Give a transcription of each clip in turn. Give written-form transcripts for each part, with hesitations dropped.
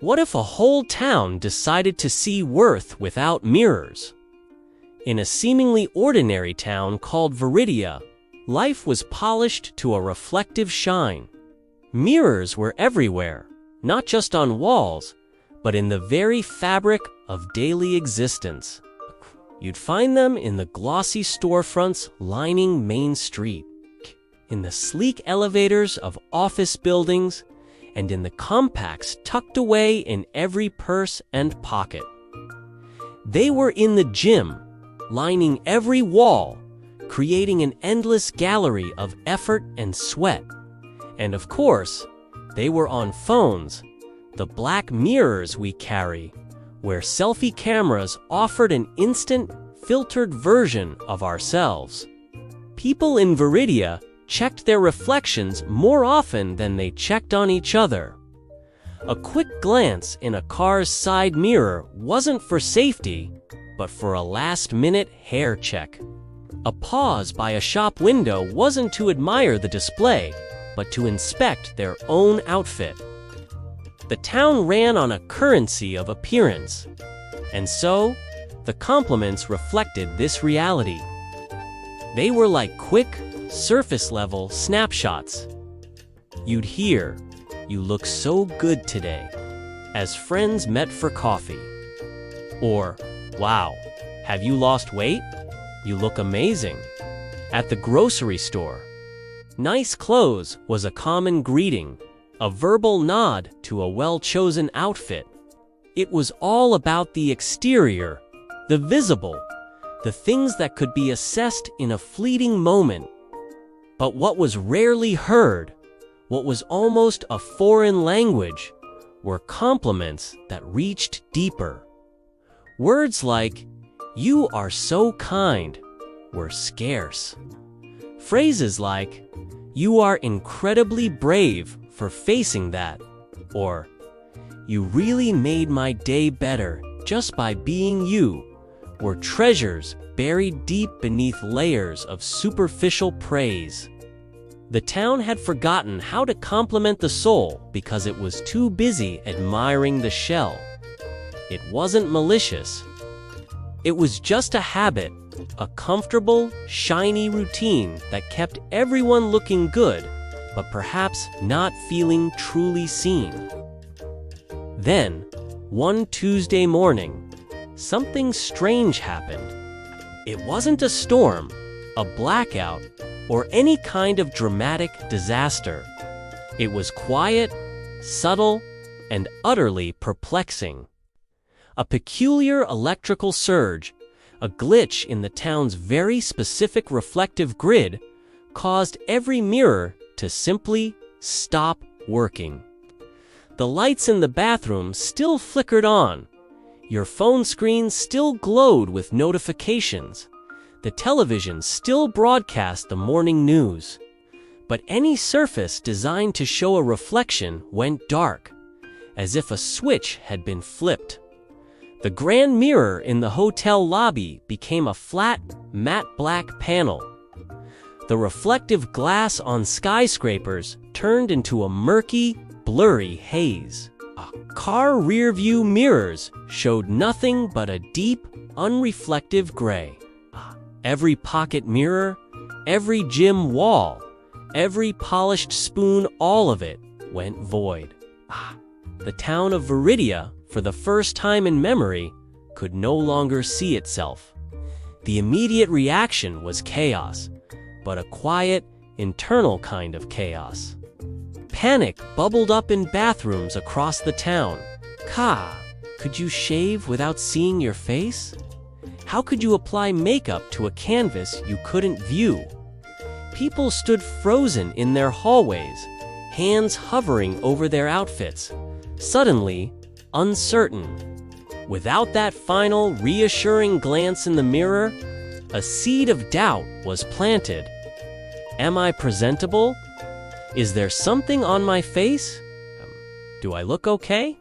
What if a whole town decided to see worth without mirrors? In a seemingly ordinary town called Viridia, life was polished to a reflective shine. Mirrors were everywhere, not just on walls, but in the very fabric of daily existence. You'd find them in the glossy storefronts lining Main Street, in the sleek elevators of office buildings, and in the compacts tucked away in every purse and pocket. They were in the gym, lining every wall, creating an endless gallery of effort and sweat. And of course, they were on phones, the black mirrors we carry, where selfie cameras offered an instant, filtered version of ourselves. People in Viridia checked their reflections more often than they checked on each other. A quick glance in a car's side mirror wasn't for safety, but for a last-minute hair check. A pause by a shop window wasn't to admire the display, but to inspect their own outfit. The town ran on a currency of appearance, and so the compliments reflected this reality. They were like quick, surface-level snapshots. You'd hear, "You look so good today," as friends met for coffee. Or, "Wow, have you lost weight? You look amazing." At the grocery store, "Nice clothes" was a common greeting, a verbal nod to a well-chosen outfit. It was all about the exterior, the visible, the things that could be assessed in a fleeting moment. But what was rarely heard, what was almost a foreign language, were compliments that reached deeper. Words like, "You are so kind," were scarce. Phrases like, "You are incredibly brave for facing that," or, "You really made my day better just by being you," were treasures buried deep beneath layers of superficial praise. The town had forgotten how to compliment the soul because it was too busy admiring the shell. It wasn't malicious. It was just a habit, a comfortable, shiny routine that kept everyone looking good, but perhaps not feeling truly seen. Then, one Tuesday morning, something strange happened. It wasn't a storm, a blackout, or any kind of dramatic disaster. It was quiet, subtle, and utterly perplexing. A peculiar electrical surge, a glitch in the town's very specific reflective grid, caused every mirror to simply stop working. The lights in the bathroom still flickered on. Your phone screen still glowed with notifications. The television still broadcast the morning news. But any surface designed to show a reflection went dark, as if a switch had been flipped. The grand mirror in the hotel lobby became a flat, matte black panel. The reflective glass on skyscrapers turned into a murky, blurry haze. Car rearview mirrors showed nothing but a deep, unreflective gray. Every pocket mirror, every gym wall, every polished spoon, all of it went void. The town of Viridia, for the first time in memory, could no longer see itself. The immediate reaction was chaos, but a quiet, internal kind of chaos. Panic bubbled up in bathrooms across the town. Could you shave without seeing your face? How could you apply makeup to a canvas you couldn't view? People stood frozen in their hallways, hands hovering over their outfits, suddenly uncertain. Without that final, reassuring glance in the mirror, a seed of doubt was planted. Am I presentable? Is there something on my face? Do I look okay?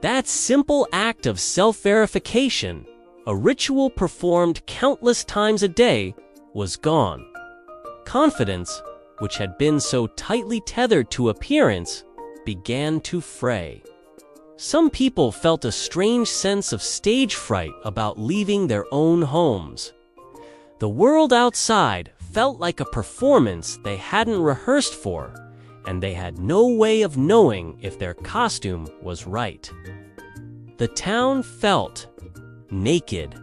That simple act of self-verification, a ritual performed countless times a day, was gone. Confidence, which had been so tightly tethered to appearance, began to fray. Some people felt a strange sense of stage fright about leaving their own homes. The world outside felt like a performance they hadn't rehearsed for, and they had no way of knowing if their costume was right. The town felt naked,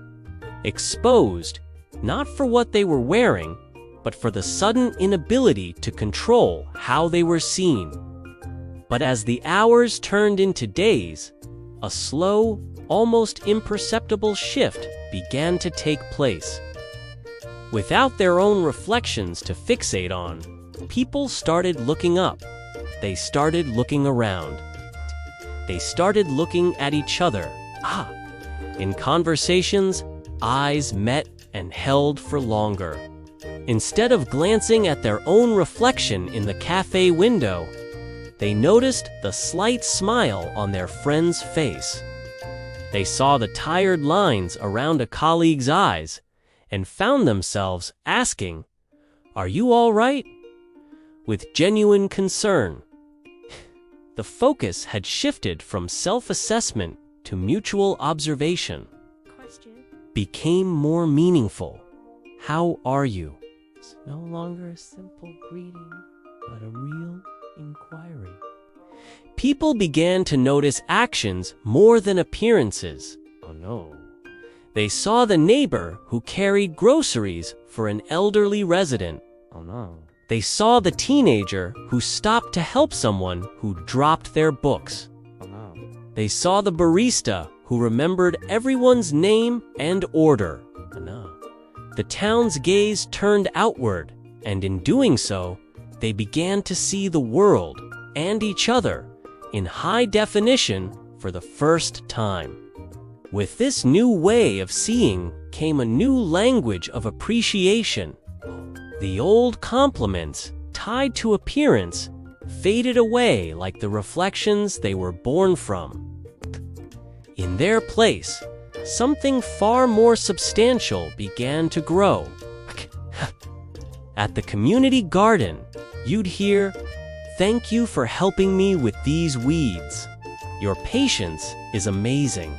exposed, not for what they were wearing, but for the sudden inability to control how they were seen. But as the hours turned into days, a slow, almost imperceptible shift began to take place. Without their own reflections to fixate on, people started looking up. They started looking around. They started looking at each other. In conversations, eyes met and held for longer. Instead of glancing at their own reflection in the cafe window, they noticed the slight smile on their friend's face. They saw the tired lines around a colleague's eyes and found themselves asking, "Are you all right?" with genuine concern. The focus had shifted from self-assessment to mutual observation. Became more meaningful. "How are you?" It's no longer a simple greeting, but a real inquiry. People began to notice actions more than appearances. Oh no. They saw the neighbor who carried groceries for an elderly resident. Oh no. They saw the teenager who stopped to help someone who dropped their books. Oh no. They saw the barista who remembered everyone's name and order. Oh no. The town's gaze turned outward, and in doing so, they began to see the world and each other in high definition for the first time. With this new way of seeing came a new language of appreciation. The old compliments, tied to appearance, faded away like the reflections they were born from. In their place, something far more substantial began to grow. At the community garden, you'd hear, "Thank you for helping me with these weeds. Your patience is amazing."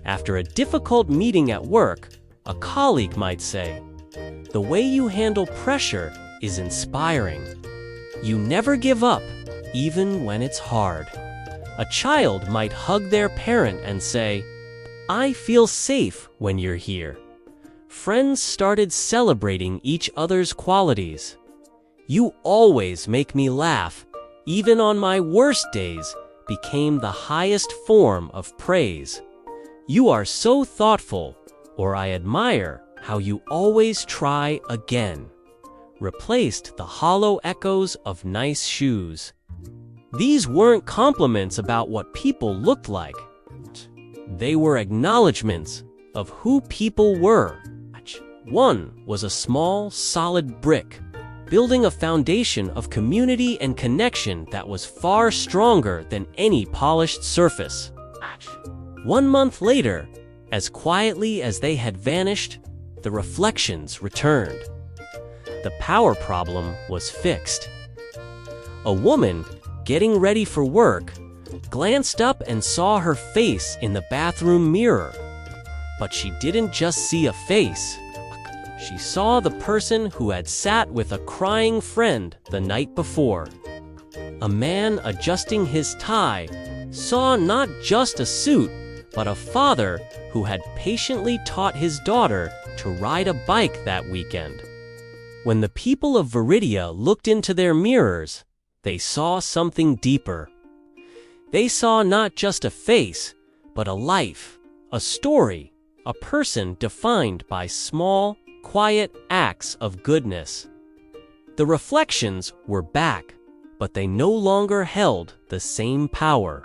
After a difficult meeting at work, a colleague might say, "The way you handle pressure is inspiring. You never give up, even when it's hard." A child might hug their parent and say, "I feel safe when you're here." Friends started celebrating each other's qualities. "You always make me laugh, even on my worst days," became the highest form of praise. "You are so thoughtful," or "I admire how you always try again," replaced the hollow echoes of nice shoes. These weren't compliments about what people looked like. They were acknowledgments of who people were. One was a small, solid brick, building a foundation of community and connection that was far stronger than any polished surface. 1 month later, as quietly as they had vanished, the reflections returned. The power problem was fixed. A woman, getting ready for work, glanced up and saw her face in the bathroom mirror. But she didn't just see a face. She saw the person who had sat with a crying friend the night before. A man adjusting his tie saw not just a suit, but a father who had patiently taught his daughter to ride a bike that weekend. When the people of Viridia looked into their mirrors, they saw something deeper. They saw not just a face, but a life, a story, a person defined by small, quiet acts of goodness. The reflections were back, but they no longer held the same power.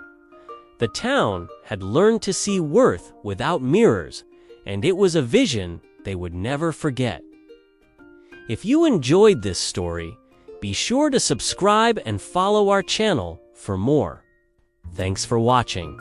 The town had learned to see worth without mirrors, and it was a vision they would never forget. If you enjoyed this story, be sure to subscribe and follow our channel for more. Thanks for watching.